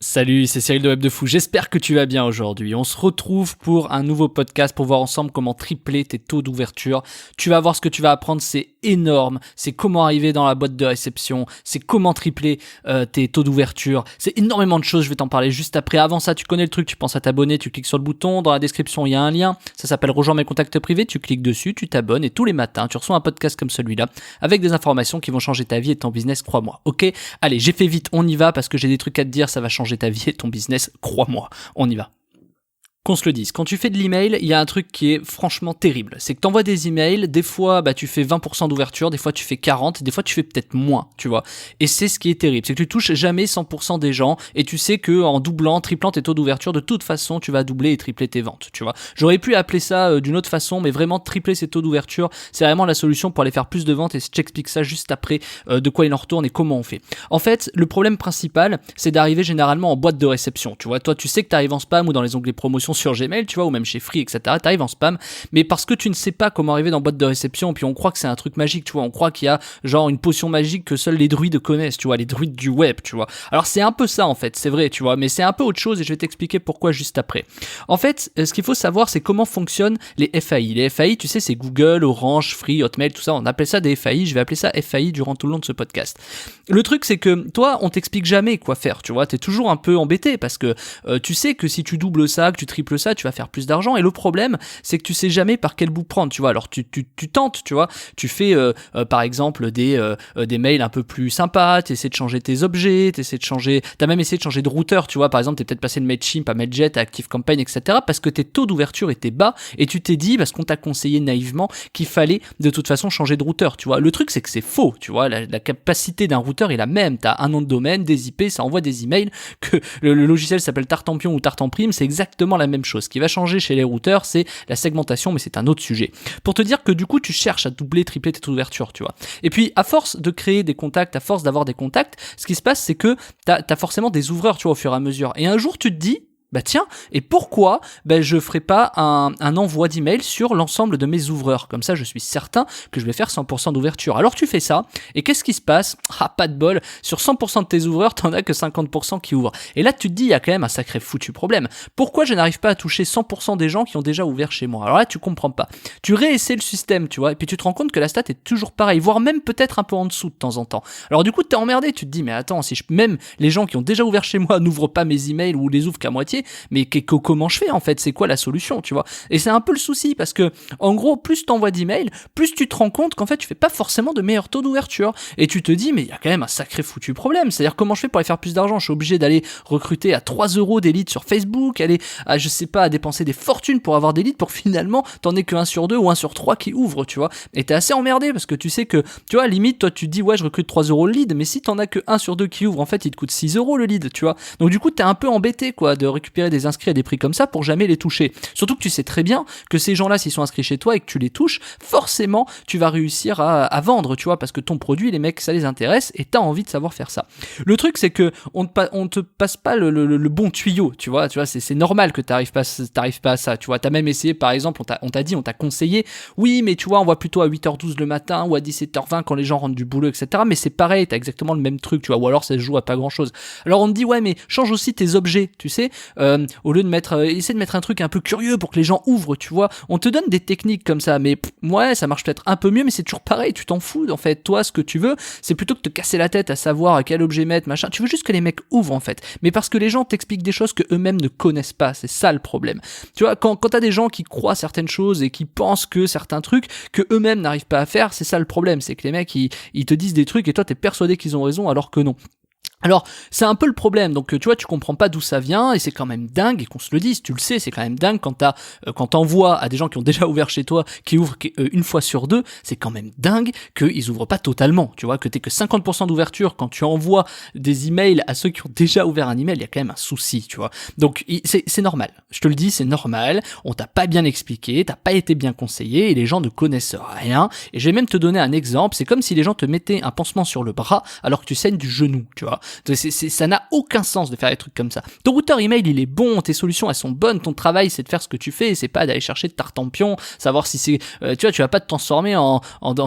Salut, c'est Cyril de Web de Fou, j'espère que tu vas bien aujourd'hui. On se retrouve pour un nouveau podcast pour voir ensemble comment tripler tes taux d'ouverture. Tu vas voir ce que tu vas apprendre, c'est énorme. C'est comment arriver dans la boîte de réception, c'est comment tripler tes taux d'ouverture. C'est énormément de choses, je vais t'en parler juste après. Avant ça, tu connais le truc, tu penses à t'abonner, tu cliques sur le bouton. Dans la description, il y a un lien, ça s'appelle Rejoins mes contacts privés. Tu cliques dessus, tu t'abonnes et tous les matins, tu reçois un podcast comme celui-là avec des informations qui vont changer ta vie et ton business, crois-moi. Ok, allez, j'ai fait vite, on y va parce que j'ai des trucs à te dire, ça va changer ta vie et ton business, crois-moi, on y va. Qu'on se le dise, quand tu fais de l'email, il y a un truc qui est franchement terrible. C'est que tu envoies des emails, des fois tu fais 20% d'ouverture, des fois tu fais 40%, des fois tu fais peut-être moins, tu vois. Et c'est ce qui est terrible, c'est que tu touches jamais 100% des gens et tu sais que en doublant, triplant tes taux d'ouverture, de toute façon, tu vas doubler et tripler tes ventes, tu vois. J'aurais pu appeler ça d'une autre façon, mais vraiment tripler ces taux d'ouverture, c'est vraiment la solution pour aller faire plus de ventes et je t'explique ça juste après de quoi il en retourne et comment on fait. En fait, le problème principal, c'est d'arriver généralement en boîte de réception, tu vois. Toi, tu sais que tu arrives en spam ou dans les onglets promotions sur Gmail, tu vois, ou même chez Free, etc. T'arrives en spam, mais parce que tu ne sais pas comment arriver dans boîte de réception, puis on croit que c'est un truc magique, tu vois, on croit qu'il y a genre une potion magique que seuls les druides connaissent, tu vois, les druides du web, tu vois. Alors c'est un peu ça en fait, c'est vrai, tu vois, mais c'est un peu autre chose et je vais t'expliquer pourquoi juste après. En fait, ce qu'il faut savoir, c'est comment fonctionnent les FAI. Les FAI, tu sais, c'est Google, Orange, Free, Hotmail, tout ça, on appelle ça des FAI, je vais appeler ça FAI durant tout le long de ce podcast. Le truc, c'est que toi, on t'explique jamais quoi faire, tu vois, t'es toujours un peu embêté parce que tu sais que si tu doubles ça, que tu triples ça, tu vas faire plus d'argent et le problème c'est que tu sais jamais par quel bout prendre, tu vois. Alors tu tentes, tu vois, tu fais par exemple des mails un peu plus sympas, t'essaies de changer tes objets, t'as même essayé de changer de routeur, tu vois, par exemple t'es peut-être passé de Mailchimp à Mailjet, à ActiveCampaign, etc. parce que tes taux d'ouverture étaient bas et tu t'es dit, parce qu'on t'a conseillé naïvement qu'il fallait de toute façon changer de routeur, tu vois. Le truc c'est que c'est faux, tu vois, la capacité d'un routeur est la même, t'as un nom de domaine, des IP, ça envoie des emails, que le logiciel s'appelle Tartampion ou Tartamprime, c'est exactement la même chose. Ce qui va changer chez les routeurs, c'est la segmentation, mais c'est un autre sujet. Pour te dire que du coup, tu cherches à doubler, tripler tes taux d'ouverture, tu vois. Et puis, à force de créer des contacts, à force d'avoir des contacts, ce qui se passe, c'est que t'as forcément des ouvreurs, tu vois, au fur et à mesure. Et un jour, tu te dis, bah tiens, et pourquoi je ferai pas un envoi d'email sur l'ensemble de mes ouvreurs? Comme ça, je suis certain que je vais faire 100% d'ouverture. Alors tu fais ça, et qu'est-ce qui se passe? Ah, pas de bol, sur 100% de tes ouvreurs, t'en as que 50% qui ouvrent. Et là, tu te dis, il y a quand même un sacré foutu problème. Pourquoi je n'arrive pas à toucher 100% des gens qui ont déjà ouvert chez moi? Alors là, tu comprends pas. Tu réessaies le système, tu vois, et puis tu te rends compte que la stat est toujours pareille, voire même peut-être un peu en dessous de temps en temps. Alors du coup, t'es emmerdé, tu te dis, mais attends, si même les gens qui ont déjà ouvert chez moi n'ouvrent pas mes emails ou les ouvrent qu'à moitié, mais comment je fais en fait? C'est quoi la solution, tu vois? Et c'est un peu le souci parce que en gros, plus t'envoies d'emails, plus tu te rends compte qu'en fait tu fais pas forcément de meilleurs taux d'ouverture et tu te dis mais il y a quand même un sacré foutu problème. C'est-à-dire comment je fais pour aller faire plus d'argent? Je suis obligé d'aller recruter à 3 € des leads sur Facebook, aller à je sais pas à dépenser des fortunes pour avoir des leads pour finalement t'en aies que 1 sur 2 ou 1 sur 3 qui ouvrent, tu vois? Et t'es assez emmerdé parce que tu sais que tu vois limite toi tu te dis ouais je recrute 3 € le lead, mais si t'en as que 1 sur 2 qui ouvre en fait il te coûte 6 € le lead, tu vois? Donc du coup t'es un peu embêté quoi de récupérer des inscrits à des prix comme ça pour jamais les toucher. Surtout que tu sais très bien que ces gens-là, s'ils sont inscrits chez toi et que tu les touches, forcément, tu vas réussir à vendre, tu vois, parce que ton produit, les mecs, ça les intéresse et t'as envie de savoir faire ça. Le truc, c'est que on te passe pas le bon tuyau, tu vois, c'est normal que t'arrives pas à ça, tu vois. T'as même essayé, par exemple, on t'a conseillé, oui, mais tu vois, on voit plutôt à 8h12 le matin ou à 17h20 quand les gens rentrent du boulot, etc. Mais c'est pareil, t'as exactement le même truc, tu vois, ou alors ça se joue à pas grand-chose. Alors on te dit, ouais, mais change aussi tes objets, tu sais, au lieu de mettre essaie de mettre un truc un peu curieux pour que les gens ouvrent, tu vois. On te donne des techniques comme ça, mais ouais, ça marche peut-être un peu mieux, mais c'est toujours pareil, tu t'en fous, en fait. Toi, ce que tu veux, c'est plutôt que te casser la tête à savoir à quel objet mettre, machin. Tu veux juste que les mecs ouvrent, en fait. Mais parce que les gens t'expliquent des choses que eux-mêmes ne connaissent pas, c'est ça le problème. Tu vois, quand t'as des gens qui croient certaines choses et qui pensent que certains trucs que eux-mêmes n'arrivent pas à faire, c'est ça le problème, c'est que les mecs, ils te disent des trucs et toi, t'es persuadé qu'ils ont raison alors que non. Alors, c'est un peu le problème, donc tu vois, tu comprends pas d'où ça vient, et c'est quand même dingue, et qu'on se le dise, tu le sais, c'est quand même dingue quand t'envoies à des gens qui ont déjà ouvert chez toi, qui ouvrent une fois sur deux, c'est quand même dingue qu'ils ouvrent pas totalement, tu vois, que t'aies que 50% d'ouverture quand tu envoies des emails à ceux qui ont déjà ouvert un email, il y a quand même un souci, tu vois. Donc, c'est normal, je te le dis, c'est normal, on t'a pas bien expliqué, t'as pas été bien conseillé, et les gens ne connaissent rien, et je vais même te donner un exemple, c'est comme si les gens te mettaient un pansement sur le bras alors que tu saignes du genou, tu vois. Donc, ça n'a aucun sens de faire des trucs comme ça. Ton routeur email, il est bon, tes solutions, elles sont bonnes, ton travail, c'est de faire ce que tu fais, c'est pas d'aller chercher de tartempion, savoir si c'est, tu vois, tu vas pas te transformer en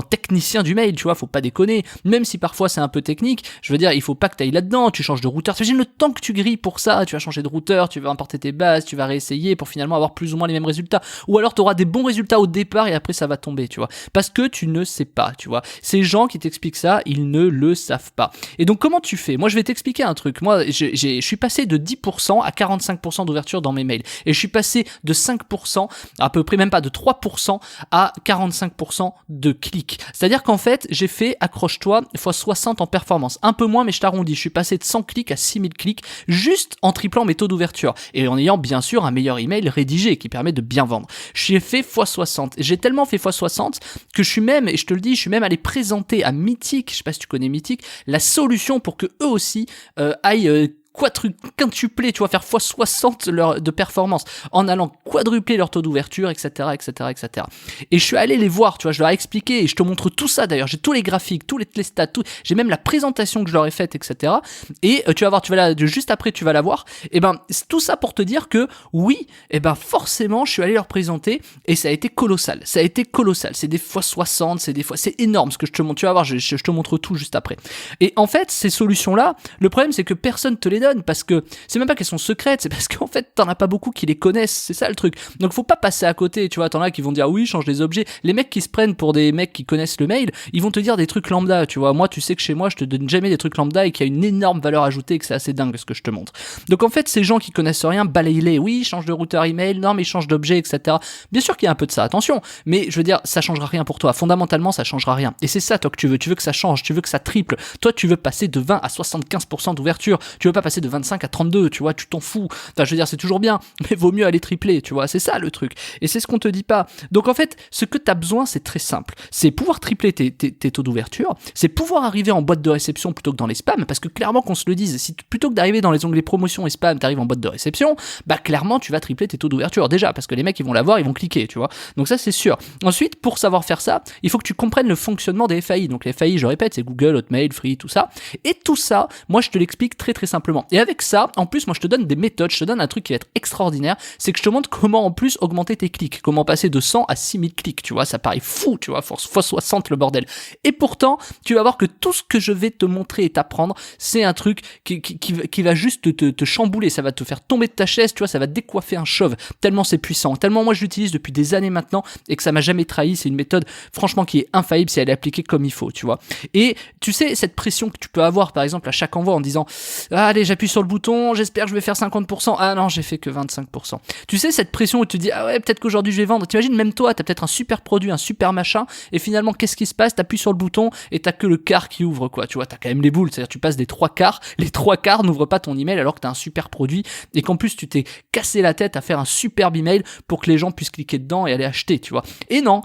technicien du mail, tu vois, faut pas déconner. Même si parfois c'est un peu technique, je veux dire, il faut pas que tu ailles là-dedans, tu changes de routeur. T'imagines le temps que tu grilles pour ça, tu vas changer de routeur, tu vas importer tes bases, tu vas réessayer pour finalement avoir plus ou moins les mêmes résultats. Ou alors tu auras des bons résultats au départ et après ça va tomber, tu vois. Parce que tu ne sais pas, tu vois. Ces gens qui t'expliquent ça, ils ne le savent pas. Et donc comment tu fais ? Moi je vais t'expliquer un truc. Moi je suis passé de 10% à 45% d'ouverture dans mes mails. Et je suis passé de 5%, à peu près même pas de 3% à 45% de clics. C'est-à-dire qu'en fait, j'ai fait, accroche-toi, x 60 en performance. Un peu moins, mais je t'arrondis. Je suis passé de 100 clics à 6000 clics juste en triplant mes taux d'ouverture. Et en ayant bien sûr un meilleur email rédigé qui permet de bien vendre. J'ai fait x 60. J'ai tellement fait x 60 que je suis même, et je te le dis, je suis même allé présenter à Mythic, je sais pas si tu connais Mythic, la solution pour que eux aussi aillent quintupler, tu vois, faire x 60 de performance en allant quadrupler leur taux d'ouverture, etc., etc., etc. Et je suis allé les voir, tu vois, je leur ai expliqué et je te montre tout ça d'ailleurs, j'ai tous les graphiques, tous les stats, j'ai même la présentation que je leur ai faite, etc. Et tu vas voir, juste après tu vas la voir, et ben tout ça pour te dire que oui, et ben forcément je suis allé leur présenter et ça a été colossal, c'est des x 60, c'est énorme ce que je te montre, tu vas voir, je te montre tout juste après. Et en fait, ces solutions-là, le problème c'est que personne te les donne, parce que c'est même pas qu'elles sont secrètes, c'est parce qu'en fait t'en as pas beaucoup qui les connaissent, c'est ça le truc. Donc faut pas passer à côté, tu vois, t'en as qui vont dire oui, change les objets. Les mecs qui se prennent pour des mecs qui connaissent le mail, ils vont te dire des trucs lambda, tu vois. Moi, tu sais que chez moi, je te donne jamais des trucs lambda et qu'il y a une énorme valeur ajoutée et que c'est assez dingue ce que je te montre. Donc en fait, ces gens qui connaissent rien, balaye-les. Oui, change de routeur email, non mais change d'objet, etc. Bien sûr qu'il y a un peu de ça, attention, mais je veux dire, ça changera rien pour toi. Fondamentalement, ça changera rien. Et c'est ça, toi, que tu veux que ça change, tu veux que ça triple. Toi, tu veux passer de 20 à 75% d'ouverture. Tu veux pas passer de 25 à 32, tu vois, tu t'en fous. Enfin, je veux dire, c'est toujours bien, mais vaut mieux aller tripler, tu vois. C'est ça le truc. Et c'est ce qu'on te dit pas. Donc en fait, ce que tu as besoin, c'est très simple. C'est pouvoir tripler tes taux d'ouverture. C'est pouvoir arriver en boîte de réception plutôt que dans les spams. Parce que clairement, qu'on se le dise, si plutôt que d'arriver dans les onglets promotion et spam, t'arrives en boîte de réception, bah clairement, tu vas tripler tes taux d'ouverture. Déjà, parce que les mecs, ils vont l'avoir, ils vont cliquer, tu vois. Donc ça, c'est sûr. Ensuite, pour savoir faire ça, il faut que tu comprennes le fonctionnement des FAI. Donc les FAI, je répète, c'est Google, Hotmail, Free, tout ça. Et tout ça, moi, je te l'explique très très simplement. Et avec ça, en plus, moi, je te donne des méthodes, je te donne un truc qui va être extraordinaire, c'est que je te montre comment en plus augmenter tes clics, comment passer de 100 à 6000 clics, tu vois, ça paraît fou, tu vois, force x 60 le bordel. Et pourtant, tu vas voir que tout ce que je vais te montrer et t'apprendre, c'est un truc qui va juste te chambouler, ça va te faire tomber de ta chaise, tu vois, ça va décoiffer un chauve, tellement c'est puissant, tellement moi je l'utilise depuis des années maintenant et que ça m'a jamais trahi, c'est une méthode franchement qui est infaillible si elle est appliquée comme il faut, tu vois. Et tu sais, cette pression que tu peux avoir par exemple à chaque envoi en disant ah, allez, j'appuie sur le bouton, j'espère que je vais faire 50%, ah non, j'ai fait que 25%. Tu sais, cette pression où tu te dis ah ouais, peut-être qu'aujourd'hui je vais vendre, t'imagines même toi, t'as peut-être un super produit, un super machin, et finalement qu'est-ce qui se passe, t'appuies sur le bouton et t'as que le quart qui ouvre, quoi, tu vois, t'as quand même les boules, c'est-à-dire tu passes des 3/4, les 3/4 n'ouvrent pas ton email alors que t'as un super produit et qu'en plus tu t'es cassé la tête à faire un superbe email pour que les gens puissent cliquer dedans et aller acheter, tu vois. Et non,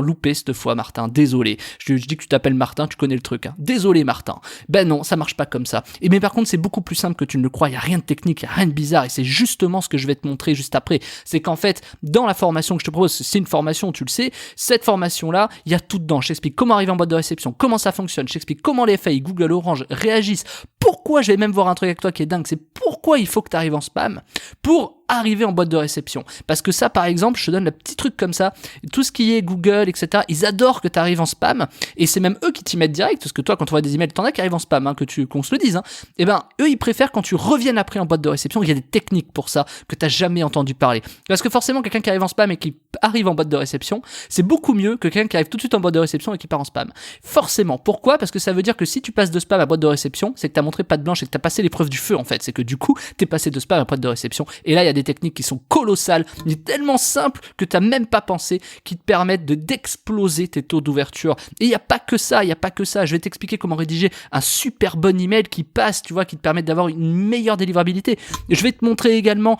loupé cette fois, Martin, désolé. Je dis que tu t'appelles Martin, tu connais le truc, hein. Désolé, Martin. Ben non, ça marche pas comme ça. Et mais par contre, c'est beaucoup plus simple que tu ne le crois, il y a rien de technique, il y a rien de bizarre et c'est justement ce que je vais te montrer juste après. C'est qu'en fait, dans la formation que je te propose, c'est une formation, tu le sais, cette formation-là, il y a tout dedans. Je t'explique comment arriver en boîte de réception, comment ça fonctionne, je t'explique comment les FAI, Google, Orange réagissent, pourquoi, je vais même voir un truc avec toi qui est dingue, c'est pourquoi il faut que tu arrives en spam pour arriver en boîte de réception. Parce que ça, par exemple, je te donne le petit truc comme ça, tout ce qui est Google, etc., ils adorent que tu arrives en spam, et c'est même eux qui t'y mettent direct, parce que toi, quand tu vois des emails, t'en as qui arrivent en spam, hein, qu'on se le dise, hein, et ben, eux, ils préfèrent quand tu reviennes après en boîte de réception, il y a des techniques pour ça, que t'as jamais entendu parler. Parce que forcément, quelqu'un qui arrive en spam et qui arrive en boîte de réception, c'est beaucoup mieux que quelqu'un qui arrive tout de suite en boîte de réception et qui part en spam. Forcément. Pourquoi ? Parce que ça veut dire que si tu passes de spam à boîte de réception, c'est que t'as montré patte blanche et que t'as passé l'épreuve du feu, en fait. C'est que du coup, t'es passé de spam à boîte de réception. Et là, il y a des techniques qui sont colossales, mais tellement simples que t'as même pas pensé, qui te permettent d'exploser tes taux d'ouverture. Et il y a pas que ça, Je vais t'expliquer comment rédiger un super bon email qui passe, tu vois, qui te permet d'avoir une meilleure délivrabilité. Je vais te montrer également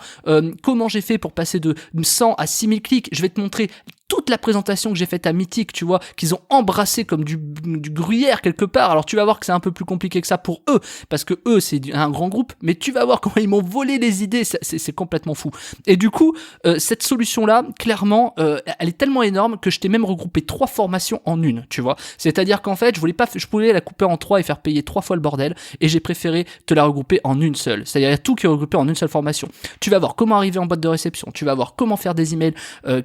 comment j'ai fait pour passer de 100 à 6000 clics. Je vais te montrer toute la présentation que j'ai faite à Mythique, tu vois, qu'ils ont embrassé comme du gruyère quelque part. Alors tu vas voir que c'est un peu plus compliqué que ça pour eux, parce que eux c'est un grand groupe, mais tu vas voir comment ils m'ont volé les idées, c'est complètement fou. Et du coup, cette solution-là, clairement, elle est tellement énorme que je t'ai même regroupé 3 formations en une, tu vois. C'est-à-dire qu'en fait, je pouvais la couper en 3 et faire payer 3 fois le bordel, et j'ai préféré te la regrouper en une seule. C'est-à-dire, il y a tout qui est regroupé en une seule formation. Tu vas voir comment arriver en boîte de réception, tu vas voir comment faire des emails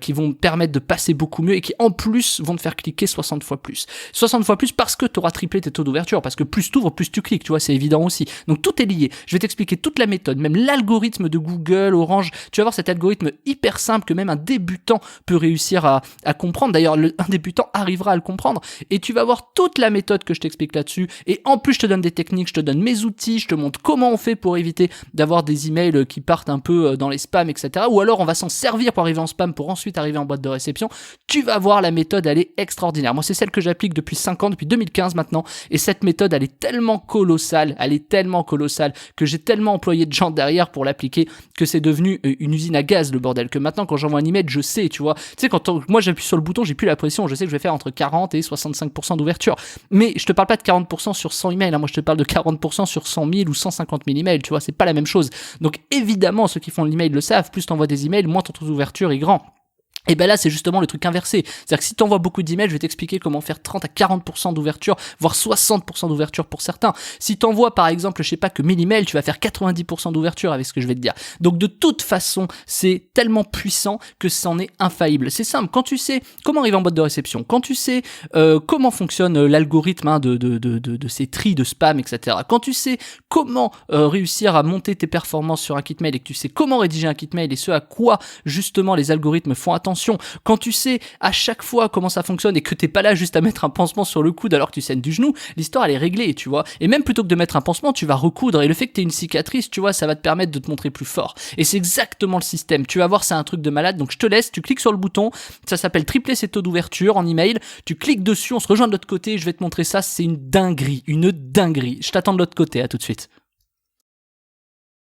qui vont permettre de passer beaucoup mieux et qui en plus vont te faire cliquer 60 fois plus. 60 fois plus parce que tu auras triplé tes taux d'ouverture, parce que plus tu ouvres, plus tu cliques, tu vois, c'est évident aussi. Donc tout est lié. Je vais t'expliquer toute la méthode, même l'algorithme de Google, Orange. Tu vas voir cet algorithme hyper simple que même un débutant peut réussir à comprendre. D'ailleurs, un débutant arrivera à le comprendre. Et tu vas voir toute la méthode que je t'explique là-dessus. Et en plus, je te donne des techniques, je te donne mes outils, je te montre comment on fait pour éviter d'avoir des emails qui partent un peu dans les spams, etc. Ou alors, on va s'en servir pour arriver en spam, pour ensuite arriver en boîte de réception. Tu vas voir, la méthode, elle est extraordinaire. Moi, c'est celle que j'applique depuis 5 ans, depuis 2015 maintenant. Et cette méthode, elle est tellement colossale que j'ai tellement employé de gens derrière pour l'appliquer que c'est devenu une usine à gaz, le bordel. Que maintenant, quand j'envoie un email, je sais, tu vois. Tu sais, moi j'appuie sur le bouton, j'ai plus la pression, je sais que je vais faire entre 40 et 65% d'ouverture. Mais je te parle pas de 40% sur 100 emails, hein. Moi je te parle de 40% sur 100 000 ou 150 000 emails, tu vois, c'est pas la même chose. Donc évidemment, ceux qui font l'email le savent, plus t'envoies des emails, moins ton taux d'ouverture est grand. Et ben là, c'est justement le truc inversé. C'est-à-dire que si tu envoies beaucoup d'emails, je vais t'expliquer comment faire 30 à 40% d'ouverture, voire 60% d'ouverture pour certains. Si tu envoies, par exemple, je sais pas que 1000 emails, tu vas faire 90% d'ouverture avec ce que je vais te dire. Donc, de toute façon, c'est tellement puissant que c'en est infaillible. C'est simple. Quand tu sais comment arriver en boîte de réception, quand tu sais comment fonctionne l'algorithme de ces tris de spam, etc. Quand tu sais comment réussir à monter tes performances sur un kit mail et que tu sais comment rédiger un kit mail et ce à quoi, justement, les algorithmes font attention. Quand tu sais à chaque fois comment ça fonctionne et que t'es pas là juste à mettre un pansement sur le coude alors que tu saignes du genou, l'histoire elle est réglée, tu vois. Et même plutôt que de mettre un pansement, tu vas recoudre, et le fait que t'aies une cicatrice, tu vois, ça va te permettre de te montrer plus fort. Et c'est exactement le système. Tu vas voir, c'est un truc de malade. Donc je te laisse, tu cliques sur le bouton, ça s'appelle tripler ses taux d'ouverture en email. Tu cliques dessus, on se rejoint de l'autre côté, je vais te montrer ça, c'est une dinguerie, une dinguerie. Je t'attends de l'autre côté, à tout de suite.